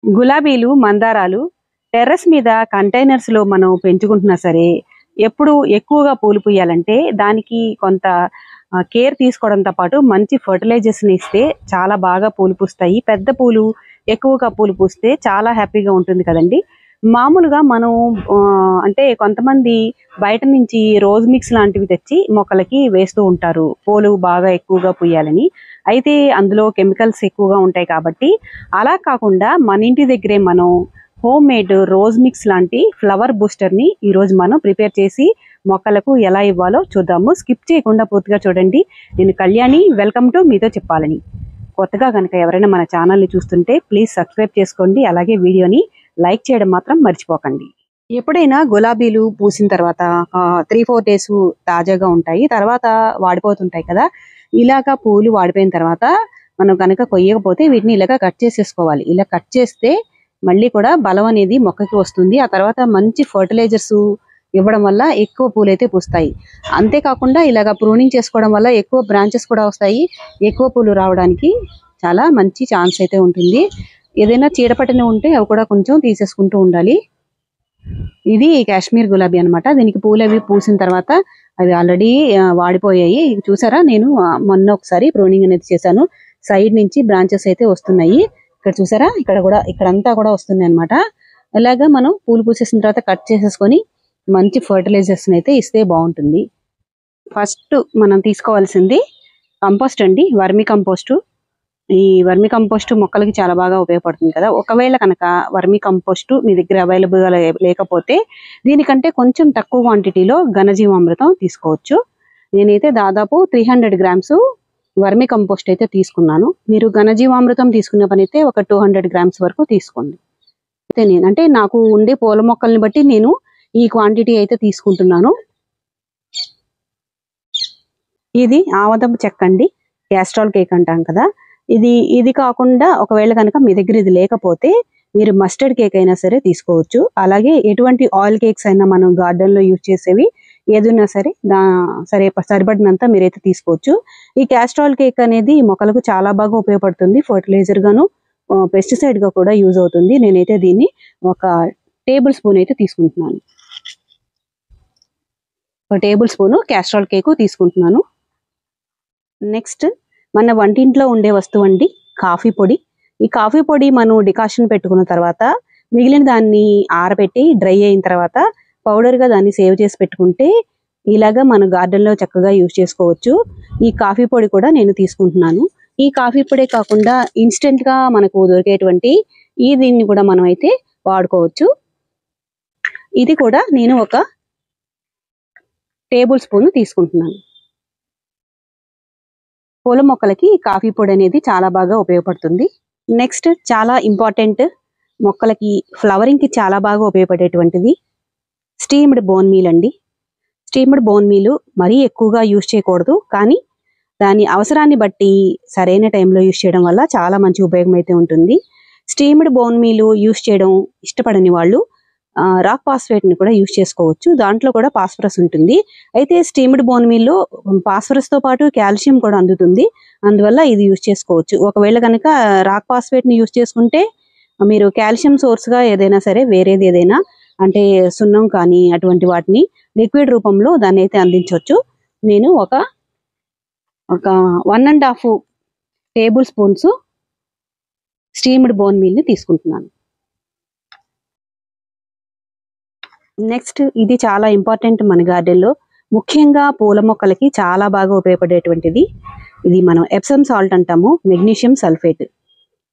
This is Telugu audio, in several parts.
గులాబీలు, మందారాలు టెర్రస్ మీద కంటైనర్స్ లో మనం పెంచుకుంటున్నా సరే, ఎప్పుడు ఎక్కువగా పూలు పూయాలంటే దానికి కొంత కేర్ తీసుకోవడంతో పాటు మంచి ఫర్టిలైజర్స్ ని ఇస్తే చాలా బాగా పూలు పూస్తాయి. పెద్ద పూలు ఎక్కువగా పూలు పూస్తే చాలా హ్యాపీగా ఉంటుంది కదండి. మామూలుగా మనం అంటే కొంతమంది బయట నుంచి రోజ్ మిక్స్ లాంటివి తెచ్చి మొక్కలకి వేస్తూ ఉంటారు, పూలు బాగా ఎక్కువగా పూయాలని. అయితే అందులో కెమికల్స్ ఎక్కువగా ఉంటాయి కాబట్టి అలా కాకుండా మన ఇంటి దగ్గరే మనం హోమ్ మేడ్ రోజ్ మిక్స్ లాంటి ఫ్లవర్ బూస్టర్ ని ఈ రోజు మనం ప్రిపేర్ చేసి మొక్కలకు ఎలా ఇవ్వాలో చూద్దాము. స్కిప్ చేయకుండా పూర్తిగా చూడండి. నేను కళ్యాణి, వెల్కమ్ టు మీతో చెప్పాలని. కొత్తగా కనుక ఎవరైనా మన ఛానల్ని చూస్తుంటే ప్లీజ్ సబ్స్క్రైబ్ చేసుకోండి. అలాగే వీడియోని లైక్ చేయడం మాత్రం మర్చిపోకండి. ఎప్పుడైనా గులాబీలు పూసిన తర్వాత 3-4 డేస్ తాజాగా ఉంటాయి, తర్వాత వాడిపోతుంటాయి కదా. ఇలాగా పూలు వాడిపోయిన తర్వాత మనం కనుక కొయ్యకపోతే వీటిని ఇలాగా కట్ చేసేసుకోవాలి. ఇలా కట్ చేస్తే మళ్ళీ కూడా బలం అనేది మొక్కకి వస్తుంది. ఆ తర్వాత మంచి ఫర్టిలైజర్స్ ఇవ్వడం వల్ల ఎక్కువ పూలు అయితే పూస్తాయి. అంతేకాకుండా ఇలాగ ప్రూనింగ్ చేసుకోవడం వల్ల ఎక్కువ బ్రాంచెస్ కూడా వస్తాయి. ఎక్కువ పూలు రావడానికి చాలా మంచి ఛాన్స్ అయితే ఉంటుంది. ఏదైనా చీడపట్టిన ఉంటే అవి కూడా కొంచెం తీసేసుకుంటూ ఉండాలి. ఇది కాశ్మీర్ గులాబీ అన్నమాట. దీనికి పూలు అవి పూసిన తర్వాత అవి ఆల్రెడీ వాడిపోయాయి. చూసారా, నేను మొన్న ఒకసారి ప్రూనింగ్ అనేది చేశాను. సైడ్ నుంచి బ్రాంచెస్ అయితే వస్తున్నాయి. ఇక్కడ చూసారా, ఇక్కడంతా కూడా వస్తున్నాయి అన్నమాట. ఇలాగా మనం పూలు పూసేసిన తర్వాత కట్ చేసేసుకొని మంచి ఫర్టిలైజర్స్ అయితే ఇస్తే బాగుంటుంది. ఫస్ట్ మనం తీసుకోవాల్సింది కంపోస్ట్ అండి, వర్మి కంపోస్ట్. ఈ వర్మి కంపోస్ట్ మొక్కలకి చాలా బాగా ఉపయోగపడుతుంది కదా. ఒకవేళ కనుక వర్మి కంపోస్ట్ మీ దగ్గర అవైలబుల్ గా లేకపోతే దీనికంటే కొంచెం తక్కువ క్వాంటిటీలో ఘనజీవామృతం తీసుకోవచ్చు. నేనైతే దాదాపు 300 గ్రామ్స్ వర్మి కంపోస్ట్ అయితే తీసుకున్నాను. మీరు ఘనజీవామృతం తీసుకునే పని అయితే ఒక 200 గ్రామ్స్ వరకు తీసుకోండి. అయితే అంటే నాకు ఉండే పూల మొక్కల్ని బట్టి నేను ఈ క్వాంటిటీ అయితే తీసుకుంటున్నాను. ఇది ఆవదపు చెక్క అండి, క్యాస్ట్రాల్ కేక్ అంటాం కదా. ఇది కాకుండా ఒకవేళ కనుక మీ దగ్గర ఇది లేకపోతే మీరు మస్టర్డ్ కేక్ అయినా సరే తీసుకోవచ్చు. అలాగే ఎటువంటి ఆయిల్ కేక్స్ అయినా మనం గార్డెన్ లో యూజ్ చేసేవి ఏదైనా సరే సరిపడినంత మీరైతే తీసుకోవచ్చు. ఈ క్యాస్ట్రాల్ కేక్ అనేది మొక్కలకు చాలా బాగా ఉపయోగపడుతుంది. ఫర్టిలైజర్ గాను పెస్టిసైడ్ గా కూడా యూజ్ అవుతుంది. నేనైతే దీన్ని ఒక టేబుల్ స్పూన్ అయితే తీసుకుంటున్నాను. ఒక టేబుల్ స్పూన్ క్యాస్ట్రాల్ కేక్ తీసుకుంటున్నాను. నెక్స్ట్ మన వంటింట్లో ఉండే వస్తువు అండి, కాఫీ పొడి. ఈ కాఫీ పొడి మనం డికాషన్ పెట్టుకున్న తర్వాత మిగిలిన దాన్ని ఆరబెట్టి డ్రై అయిన తర్వాత పౌడర్ గా దాన్ని సేవ్ చేసి పెట్టుకుంటే ఇలాగా మన గార్డెన్ లో చక్కగా యూజ్ చేసుకోవచ్చు. ఈ కాఫీ పొడి కూడా నేను తీసుకుంటున్నాను. ఈ కాఫీ పొడి కాకుండా ఇన్స్టెంట్ గా మనకు దొరికేటువంటి దీన్ని కూడా మనం అయితే వాడుకోవచ్చు. ఇది కూడా నేను ఒక టేబుల్ స్పూన్ తీసుకుంటున్నాను. పూల మొక్కలకి కాఫీ పొడి అనేది చాలా బాగా ఉపయోగపడుతుంది. నెక్స్ట్ చాలా ఇంపార్టెంట్, మొక్కలకి ఫ్లవరింగ్ కి చాలా బాగా ఉపయోగపడేటువంటిది స్టీమ్డ్ బోన్ మీల్ అండి. స్టీమ్డ్ బోన్ మీల్ మరీ ఎక్కువగా యూజ్ చేయకూడదు, కానీ దాని అవసరాన్ని బట్టి సరైన టైంలో యూజ్ చేయడం వల్ల చాలా మంచి ఉపయోగం అయితే ఉంటుంది. స్టీమ్డ్ బోన్ మీల్ యూజ్ చేయడం ఇష్టపడని వాళ్ళు రాక్ ఫాస్ఫేట్ ని కూడా యూజ్ చేసుకోవచ్చు. దాంట్లో కూడా ఫాస్ఫరస్ ఉంటుంది. అయితే స్టీమ్డ్ బోన్ మీల్ లో ఫాస్ఫరస్ తో పాటు కాల్షియం కూడా అందుతుంది. అందువల్ల ఇది యూజ్ చేసుకోవచ్చు. ఒకవేళ కనుక రాక్ ఫాస్ఫేట్ ని యూజ్ చేసుకుంటే మీరు కాల్షియం సోర్స్ గా ఏదైనా సరే వేరేది ఏదైనా అంటే సున్నం కానీ అటువంటి వాటిని లిక్విడ్ రూపంలో దాన్ని అయితే అందించవచ్చు. నేను ఒక 1.5 table spoons steamed bone meal ని తీసుకుంటున్నాను. నెక్స్ట్ ఇది చాలా ఇంపార్టెంట్ మన గార్డెన్ లో, ముఖ్యంగా పూల మొక్కలకి చాలా బాగా ఉపయోగపడేటువంటిది. ఇది మనం ఎప్సమ్ సాల్ట్ అంటాము, మెగ్నీషియం సల్ఫేట్.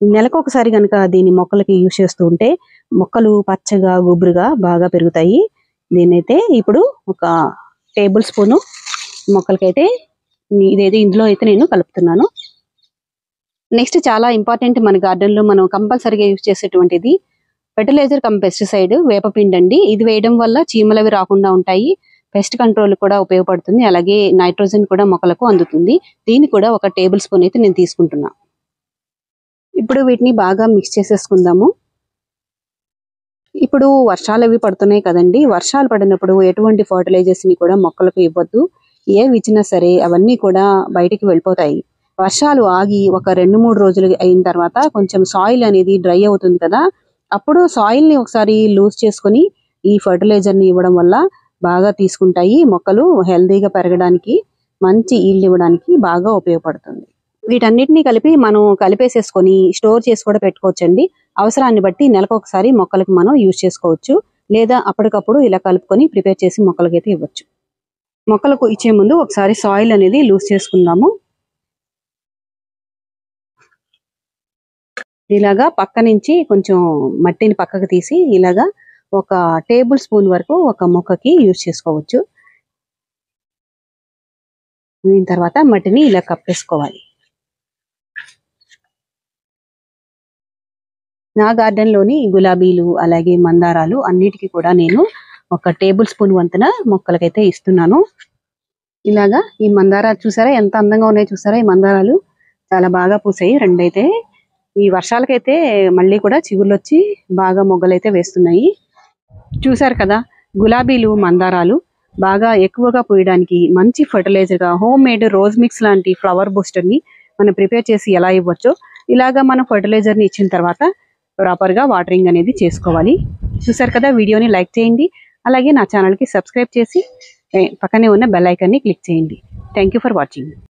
నెలకు ఒకసారి కనుక దీని మొక్కలకి యూజ్ చేస్తూ ఉంటే మొక్కలు పచ్చగా గుబురుగా బాగా పెరుగుతాయి. దీనైతే ఇప్పుడు ఒక టేబుల్ స్పూను మొక్కలకైతే ఇదైతే ఇందులో అయితే నేను కలుపుతున్నాను. నెక్స్ట్ చాలా ఇంపార్టెంట్ మన గార్డెన్ లో మనం కంపల్సరీగా యూజ్ చేసేటువంటిది ఫెర్టిలైజర్ కమ్ పెస్టిసైడ్, వేపపిండి అండి. ఇది వేయడం వల్ల చీమలవి రాకుండా ఉంటాయి, పెస్ట్ కంట్రోల్ కూడా ఉపయోగపడుతుంది. అలాగే నైట్రోజన్ కూడా మొక్కలకు అందుతుంది. దీన్ని కూడా ఒక టేబుల్ స్పూన్ అయితే నేను తీసుకుంటున్నా. ఇప్పుడు వీటిని బాగా మిక్స్ చేసేసుకుందాము. ఇప్పుడు వర్షాలు అవి పడుతున్నాయి కదండి. వర్షాలు పడినప్పుడు ఎటువంటి ఫర్టిలైజర్స్ ని కూడా మొక్కలకు ఇవ్వద్దు. ఏవి ఇచ్చినా సరే అవన్నీ కూడా బయటికి వెళ్ళిపోతాయి. వర్షాలు ఆగి ఒక 2-3 రోజులు అయిన తర్వాత కొంచెం సాయిల్ అనేది డ్రై అవుతుంది కదా, అప్పుడు సాయిల్ ని ఒకసారి లూజ్ చేసుకొని ఈ ఫర్టిలైజర్ ని ఇవ్వడం వల్ల బాగా తీసుకుంటాయి. మొక్కలు హెల్దీగా పెరగడానికి, మంచి ఈల్డ్ ఇవ్వడానికి బాగా ఉపయోగపడుతుంది. వీటన్నిటిని కలిపి మనం కలిపేసేసుకొని స్టోర్ చేసి కూడా పెట్టుకోవచ్చండి. అవసరాన్ని బట్టి నెలకు ఒకసారి మొక్కలకు మనం యూజ్ చేసుకోవచ్చు. లేదా అప్పటికప్పుడు ఇలా కలుపుకొని ప్రిపేర్ చేసి మొక్కలకైతే ఇవ్వచ్చు. మొక్కలకు ఇచ్చే ముందు ఒకసారి సాయిల్ అనేది లూజ్ చేసుకుందాము. ఇలాగా పక్క నుంచి కొంచెం మట్టిని పక్కకు తీసి ఇలాగా 1 టేబుల్ స్పూన్ వరకు ఒక మొక్కకి యూజ్ చేసుకోవచ్చు. దీని తర్వాత మట్టిని ఇలా కప్పేసుకోవాలి. నా గార్డెన్ లోని గులాబీలు అలాగే మందారాలు అన్నిటికీ కూడా నేను 1 టేబుల్ స్పూన్ వంతున మొక్కలకైతే ఇస్తున్నాను. ఇలాగా ఈ మందారాలు చూసారా ఎంత అందంగా ఉన్నాయి చూసారా? ఈ మందారాలు చాలా బాగా పూసాయి. రెండైతే ఈ వర్షాలకైతే మళ్ళీ కూడా చిగుర్లు వచ్చి బాగా మొగ్గలైతే వేస్తున్నాయి. చూసారు కదా, గులాబీలు మందారాలు బాగా ఎక్కువగా పూయడానికి మంచి ఫర్టిలైజర్ గా హోమ్ మేడ్ రోజ్ మిక్స్ లాంటి ఫ్లవర్ బూస్టర్ ని మనం ప్రిపేర్ చేసి ఎలా ఇవ్వచ్చో ఇలాగా మనం ఫర్టిలైజర్ ని ఇచ్చిన తర్వాత ప్రాపర్ గా వాటరింగ్ అనేది చేసుకోవాలి. చూసారు కదా, వీడియోని లైక్ చేయండి. అలాగే నా ఛానల్ కి సబ్స్క్రైబ్ చేసి పక్కనే ఉన్న బెల్ ఐకాన్ ని క్లిక్ చేయండి. Thank you for watching.